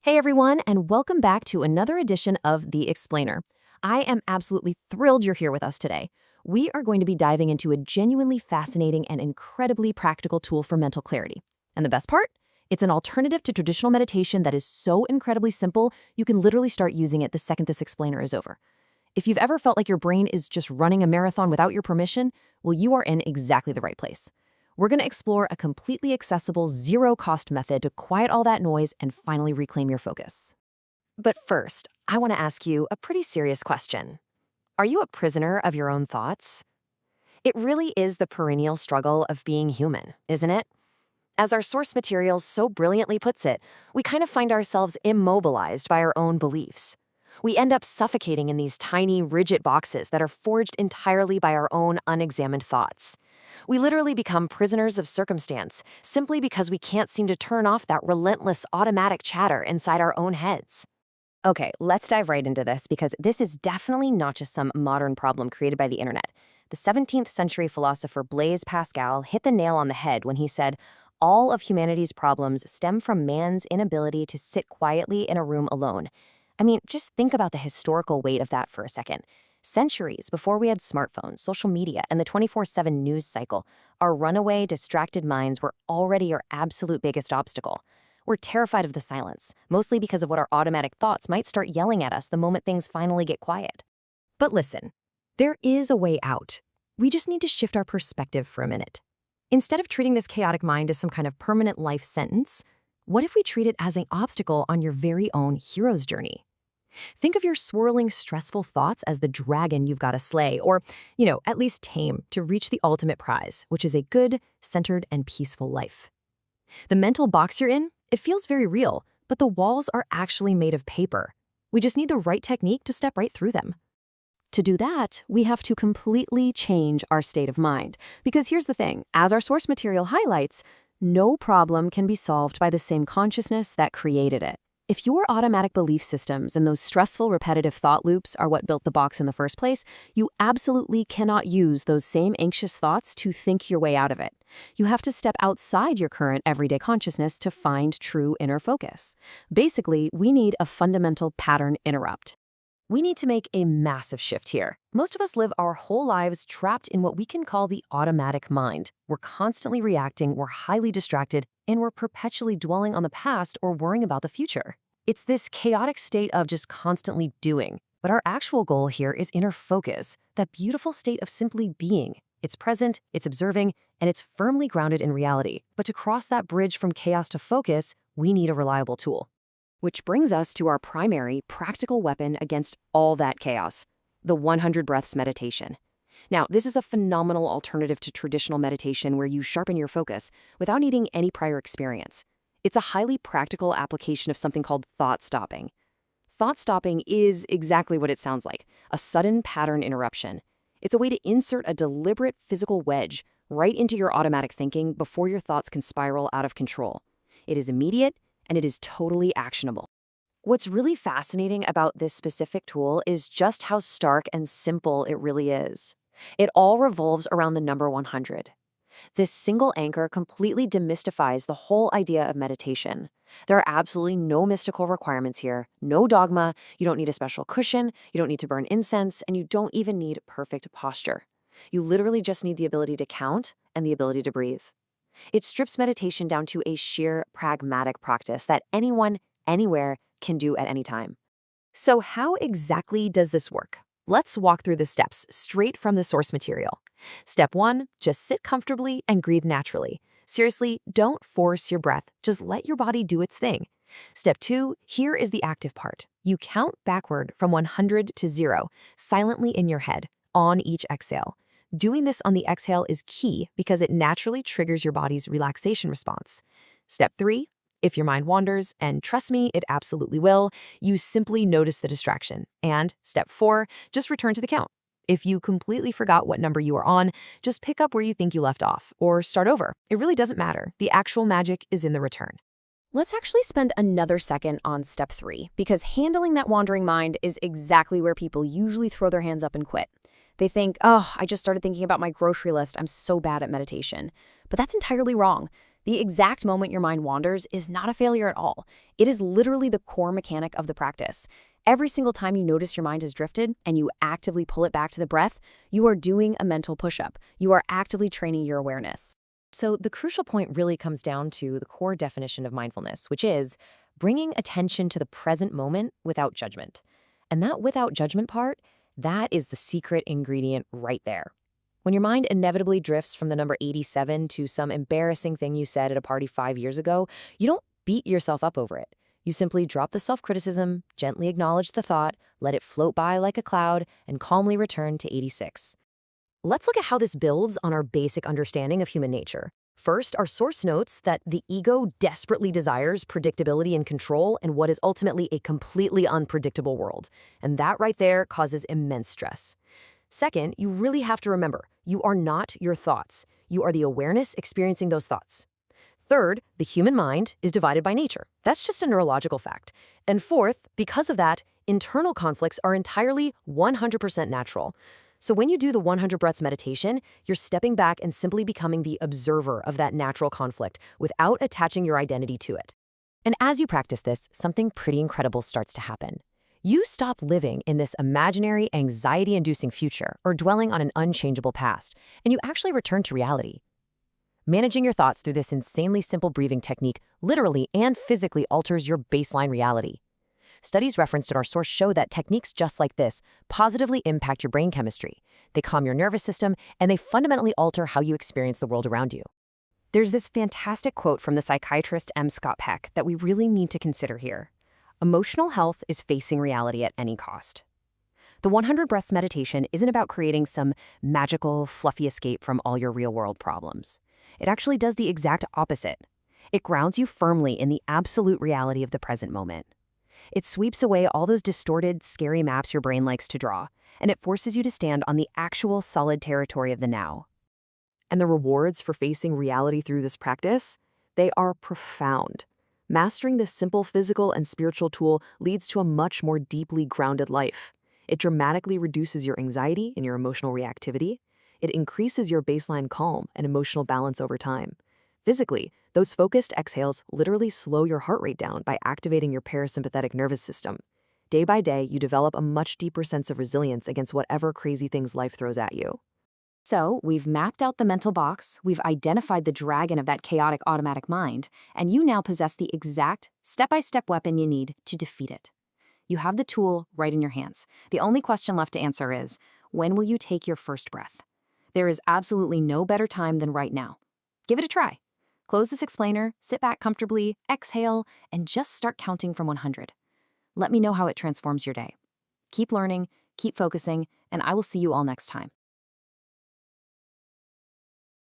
Hey everyone, and welcome back to another edition of The Explainer. I am absolutely thrilled you're here with us today. We are going to be diving into a genuinely fascinating and incredibly practical tool for mental clarity. And the best part? It's an alternative to traditional meditation that is so incredibly simple, you can literally start using it the second this explainer is over. If you've ever felt like your brain is just running a marathon without your permission, well, you are in exactly the right place. We're going to explore a completely accessible, zero-cost method to quiet all that noise and finally reclaim your focus. But first, I want to ask you a pretty serious question. Are you a prisoner of your own thoughts? It really is the perennial struggle of being human, isn't it? As our source material so brilliantly puts it, we kind of find ourselves immobilized by our own beliefs. We end up suffocating in these tiny, rigid boxes that are forged entirely by our own unexamined thoughts. We literally become prisoners of circumstance simply because we can't seem to turn off that relentless automatic chatter inside our own heads. Okay, let's dive right into this because this is definitely not just some modern problem created by the internet. The 17th century philosopher Blaise Pascal hit the nail on the head when he said, "All of humanity's problems stem from man's inability to sit quietly in a room alone." I mean, just think about the historical weight of that for a second. Centuries before we had smartphones, social media, and the 24/7 news cycle, our runaway, distracted minds were already our absolute biggest obstacle. We're terrified of the silence, mostly because of what our automatic thoughts might start yelling at us the moment things finally get quiet. But listen, there is a way out. We just need to shift our perspective for a minute. Instead of treating this chaotic mind as some kind of permanent life sentence, what if we treat it as an obstacle on your very own hero's journey? Think of your swirling, stressful thoughts as the dragon you've got to slay, or, at least tame to reach the ultimate prize, which is a good, centered, and peaceful life. The mental box you're in, it feels very real, but the walls are actually made of paper. We just need the right technique to step right through them. To do that, we have to completely change our state of mind. Because here's the thing, as our source material highlights, no problem can be solved by the same consciousness that created it. If your automatic belief systems and those stressful, repetitive thought loops are what built the box in the first place, you absolutely cannot use those same anxious thoughts to think your way out of it. You have to step outside your current everyday consciousness to find true inner focus. Basically, we need a fundamental pattern interrupt. We need to make a massive shift here. Most of us live our whole lives trapped in what we can call the automatic mind. We're constantly reacting, we're highly distracted, and we're perpetually dwelling on the past or worrying about the future. It's this chaotic state of just constantly doing. But our actual goal here is inner focus, that beautiful state of simply being. It's present, it's observing, and it's firmly grounded in reality. But to cross that bridge from chaos to focus, we need a reliable tool. Which brings us to our primary, practical weapon against all that chaos, the 100 Breaths meditation. Now, this is a phenomenal alternative to traditional meditation where you sharpen your focus without needing any prior experience. It's a highly practical application of something called thought stopping. Thought stopping is exactly what it sounds like, a sudden pattern interruption. It's a way to insert a deliberate physical wedge right into your automatic thinking before your thoughts can spiral out of control. It is immediate, and it is totally actionable. What's really fascinating about this specific tool is just how stark and simple it really is. It all revolves around the number 100. This single anchor completely demystifies the whole idea of meditation. There are absolutely no mystical requirements here, no dogma, you don't need a special cushion, you don't need to burn incense, and you don't even need perfect posture. You literally just need the ability to count and the ability to breathe. It strips meditation down to a sheer pragmatic practice that anyone, anywhere, can do at any time. So how exactly does this work? Let's walk through the steps straight from the source material. Step 1, just sit comfortably and breathe naturally. Seriously, don't force your breath, just let your body do its thing. Step 2, here is the active part. You count backward from 100 to 0, silently in your head, on each exhale. Doing this on the exhale is key because it naturally triggers your body's relaxation response. Step 3, if your mind wanders, and trust me, it absolutely will, you simply notice the distraction. And step 4, just return to the count. If you completely forgot what number you are on, just pick up where you think you left off, or start over. It really doesn't matter. The actual magic is in the return. Let's actually spend another second on step 3, because handling that wandering mind is exactly where people usually throw their hands up and quit. They think, oh, I just started thinking about my grocery list. I'm so bad at meditation. But that's entirely wrong. The exact moment your mind wanders is not a failure at all. It is literally the core mechanic of the practice. Every single time you notice your mind has drifted and you actively pull it back to the breath, you are doing a mental push-up. You are actively training your awareness. So the crucial point really comes down to the core definition of mindfulness, which is bringing attention to the present moment without judgment. And that without judgment part, that is the secret ingredient right there. When your mind inevitably drifts from the number 87 to some embarrassing thing you said at a party 5 years ago, you don't beat yourself up over it. You simply drop the self-criticism, gently acknowledge the thought, let it float by like a cloud, and calmly return to 86. Let's look at how this builds on our basic understanding of human nature. First, our source notes that the ego desperately desires predictability and control in what is ultimately a completely unpredictable world. And that right there causes immense stress. Second, you really have to remember, you are not your thoughts. You are the awareness experiencing those thoughts. Third, the human mind is divided by nature. That's just a neurological fact. And fourth, because of that, internal conflicts are entirely 100% natural. So when you do the 100 breaths meditation, you're stepping back and simply becoming the observer of that natural conflict without attaching your identity to it. And as you practice this, something pretty incredible starts to happen. You stop living in this imaginary, anxiety-inducing future or dwelling on an unchangeable past, and you actually return to reality. Managing your thoughts through this insanely simple breathing technique literally and physically alters your baseline reality. Studies referenced in our source show that techniques just like this positively impact your brain chemistry. They calm your nervous system, and they fundamentally alter how you experience the world around you. There's this fantastic quote from the psychiatrist M. Scott Peck that we really need to consider here. Emotional health is facing reality at any cost. The 100 breaths meditation isn't about creating some magical, fluffy escape from all your real-world problems. It actually does the exact opposite. It grounds you firmly in the absolute reality of the present moment. It sweeps away all those distorted, scary maps your brain likes to draw, and it forces you to stand on the actual solid territory of the now. And the rewards for facing reality through this practice? They are profound. Mastering this simple physical and spiritual tool leads to a much more deeply grounded life. It dramatically reduces your anxiety and your emotional reactivity. It increases your baseline calm and emotional balance over time. Physically, those focused exhales literally slow your heart rate down by activating your parasympathetic nervous system. Day by day, you develop a much deeper sense of resilience against whatever crazy things life throws at you. So, we've mapped out the mental box, we've identified the dragon of that chaotic automatic mind, and you now possess the exact step-by-step weapon you need to defeat it. You have the tool right in your hands. The only question left to answer is, when will you take your first breath? There is absolutely no better time than right now. Give it a try. Close this explainer, sit back comfortably, exhale, and just start counting from 100. Let me know how it transforms your day. Keep learning, keep focusing, and I will see you all next time.